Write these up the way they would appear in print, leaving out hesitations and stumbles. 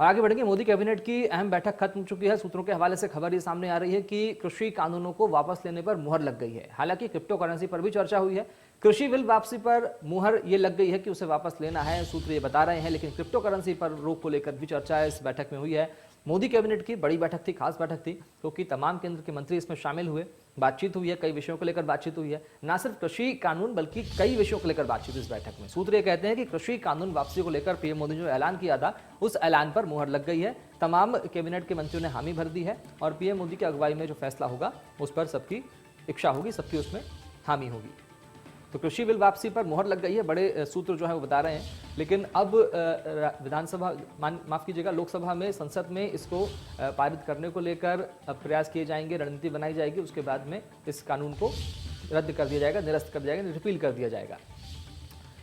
और आगे बढ़ेंगे। मोदी कैबिनेट की अहम बैठक खत्म हो चुकी है। सूत्रों के हवाले से खबर ये सामने आ रही है कि कृषि कानूनों को वापस लेने पर मुहर लग गई है। हालांकि क्रिप्टो करेंसी पर भी चर्चा हुई है। कृषि बिल वापसी पर मुहर ये लग गई है कि उसे वापस लेना है, सूत्र ये बता रहे हैं। लेकिन क्रिप्टो करेंसी पर रोक को लेकर भी चर्चा इस बैठक में हुई है। मोदी कैबिनेट की बड़ी बैठक थी, खास बैठक थी, क्योंकि तमाम केंद्र के मंत्री इसमें शामिल हुए। बातचीत हुई है, कई विषयों को लेकर बातचीत हुई है। न सिर्फ कृषि कानून बल्कि कई विषयों को लेकर बातचीत इस बैठक में। सूत्र ये कहते हैं कि कृषि कानून वापसी को लेकर पीएम मोदी ने जो ऐलान किया था, उस ऐलान पर मुहर लग गई है। तमाम कैबिनेट के मंत्रियों ने हामी भर दी है और पीएम मोदी की अगुवाई में जो फैसला होगा उस पर सबकी इच्छा होगी, सबकी उसमें हामी होगी। तो कृषि बिल वापसी पर मुहर लग गई है, बड़े सूत्र जो है वो बता रहे हैं। लेकिन अब विधानसभा, माफ कीजिएगा, लोकसभा में, संसद में इसको पारित करने को लेकर प्रयास किए जाएंगे, रणनीति बनाई जाएगी। उसके बाद में इस कानून को रद्द कर दिया जाएगा, निरस्त कर दिया जाएगा, रिपील कर दिया जाएगा।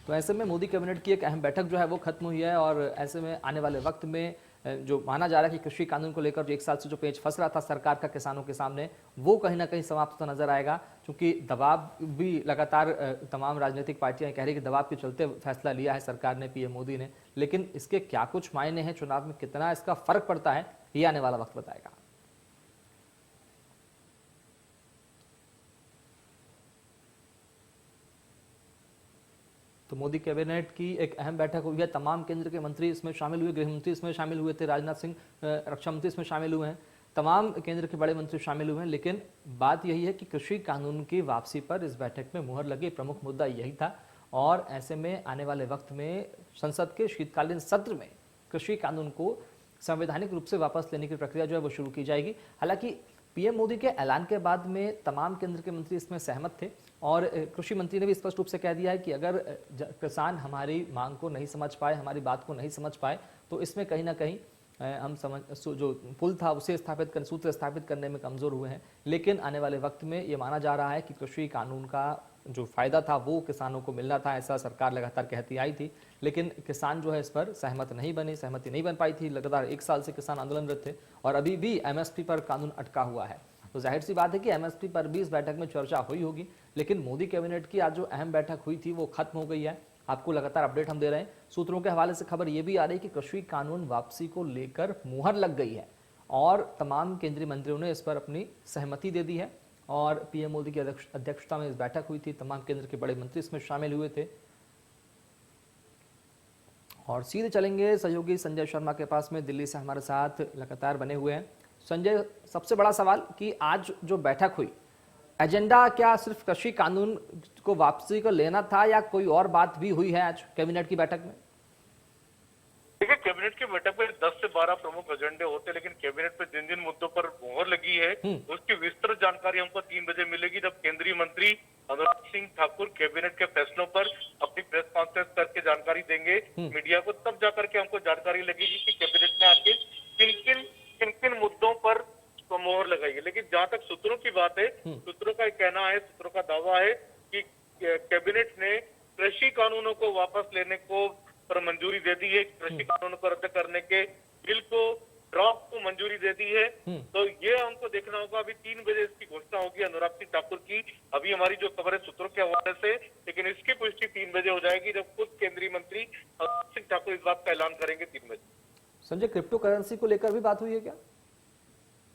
तो ऐसे में मोदी कैबिनेट की एक अहम बैठक जो है वो खत्म हुई है और ऐसे में आने वाले वक्त में जो माना जा रहा है कि कृषि कानून को लेकर जो एक साल से जो पेच फंस रहा था सरकार का किसानों के सामने, वो कहीं ना कहीं समाप्त होता नजर आएगा। क्योंकि दबाव भी लगातार तमाम राजनीतिक पार्टियां कह रही कि दबाव के चलते फैसला लिया है सरकार ने, पीएम मोदी ने। लेकिन इसके क्या कुछ मायने हैं, चुनाव में कितना इसका फर्क पड़ता है, ये आने वाला वक्त बताएगा। तो मोदी कैबिनेट की एक अहम बैठक हुई है। तमाम केंद्र के मंत्री इसमें शामिल हुए, गृह मंत्री इसमें शामिल हुए थे, राजनाथ सिंह रक्षा मंत्री इसमें शामिल हुए हैं, तमाम केंद्र के बड़े मंत्री शामिल हुए हैं। लेकिन बात यही है कि कृषि कानून की वापसी पर इस बैठक में मुहर लगी, प्रमुख मुद्दा यही था। और ऐसे में आने वाले वक्त में संसद के शीतकालीन सत्र में कृषि कानून को संवैधानिक रूप से वापस लेने की प्रक्रिया जो है वो शुरू की जाएगी। हालांकि पीएम मोदी के ऐलान के बाद में तमाम केंद्र के मंत्री इसमें सहमत थे और कृषि मंत्री ने भी स्पष्ट रूप से कह दिया है कि अगर किसान हमारी मांग को नहीं समझ पाए, हमारी बात को नहीं समझ पाए, तो इसमें कहीं ना कहीं हम जो पुल था उसे स्थापित कर, सूत्र स्थापित करने में कमजोर हुए हैं। लेकिन आने वाले वक्त में ये माना जा रहा है कि कृषि कानून का जो फायदा था वो किसानों को मिलना था, ऐसा सरकार लगातार कहती आई थी। लेकिन किसान जो है इस पर सहमति नहीं बन पाई थी। लगातार एक साल से किसान आंदोलनरत थे और अभी भी एमएसपी पर कानून अटका हुआ है। तो जाहिर सी बात है कि एमएसपी पर भी इस बैठक में चर्चा हुई होगी। लेकिन मोदी कैबिनेट की आज जो अहम बैठक हुई थी वो खत्म हो गई है। आपको लगातार अपडेट हम दे रहे हैं। सूत्रों के हवाले से खबर यह भी आ रही है कि कृषि कानून वापसी को लेकर मुहर लग गई है और तमाम केंद्रीय मंत्रियों ने इस पर अपनी सहमति दे दी है। और पीएम मोदी की अध्यक्षता में इस बैठक हुई थी, तमाम केंद्र के बड़े मंत्री इसमें शामिल हुए थे। और सीधे चलेंगे सहयोगी संजय शर्मा के पास में, दिल्ली से हमारे साथ लगातार बने हुए हैं। संजय, सबसे बड़ा सवाल कि आज जो बैठक हुई, एजेंडा क्या सिर्फ कृषि कानून को वापसी को लेना था या कोई और बात भी हुई है आज कैबिनेट की बैठक में? देखिए, कैबिनेट की बैठक में 10 से 12 प्रमुख एजेंडे होते हैं, लेकिन कैबिनेट पे जिन जिन मुद्दों पर मुहर लगी है उसकी विस्तृत जानकारी हमको 3 बजे मिलेगी, जब केंद्रीय मंत्री अनुराग सिंह ठाकुर कैबिनेट के फैसलों पर अपनी प्रेस कॉन्फ्रेंस करके जानकारी देंगे मीडिया को। तब जाकर के हमको जानकारी लगेगी कि कैबिनेट ने आखिर किन किन मुद्दों पर मोहर लगाई है। लेकिन जहां तक सूत्रों की बात है, सूत्रों का कहना है, सूत्रों का दावा है कि कैबिनेट ने कृषि कानूनों को वापस लेने को पर मंजूरी दे दी है, कृषि कानून को रद्द करने के बिल को ड्राफ्ट को मंजूरी दे दी है। तो ये हमको देखना होगा। अभी 3 बजे इसकी घोषणा होगी अनुराग सिंह ठाकुर की। अभी हमारी जो खबर है सूत्रों के हवाले से, लेकिन इसकी पुष्टि 3 बजे हो जाएगी, जब खुद केंद्रीय मंत्री अनुराग सिंह ठाकुर इस बात का ऐलान करेंगे 3 बजे। संजय, क्रिप्टो करेंसी को लेकर भी बात हुई है क्या?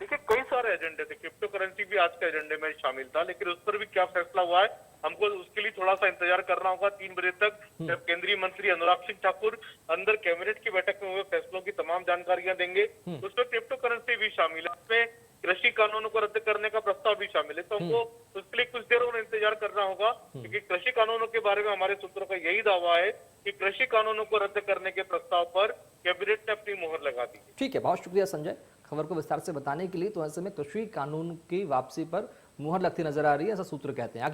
देखिए, कई सारे एजेंडे थे, क्रिप्टो करेंसी भी आज के एजेंडे में शामिल था, लेकिन उस पर भी क्या फैसला हुआ है हमको उसके लिए थोड़ा सा इंतजार करना होगा 3 बजे तक, जब केंद्रीय मंत्री अनुराग सिंह ठाकुर अंदर कैबिनेट की बैठक में हुए फैसलों की तमाम जानकारियां देंगे। उसमें क्रिप्टो करेंसी भी शामिल है, उसमें कृषि कानूनों को रद्द करने का प्रस्ताव भी शामिल है। तो हमको उसके लिए कुछ देर और इंतजार करना होगा, क्योंकि कृषि कानूनों के बारे में हमारे सूत्रों का यही दावा है कि कृषि कानूनों को रद्द करने के प्रस्ताव पर कैबिनेट ने अपनी मुहर लगा दी। ठीक है, बहुत शुक्रिया संजय खबर को विस्तार से बताने के लिए। तो ऐसे में कृषि कानून की वापसी पर मुहर लगती नजर आ रही है, ऐसा सूत्र कहते हैं। आगे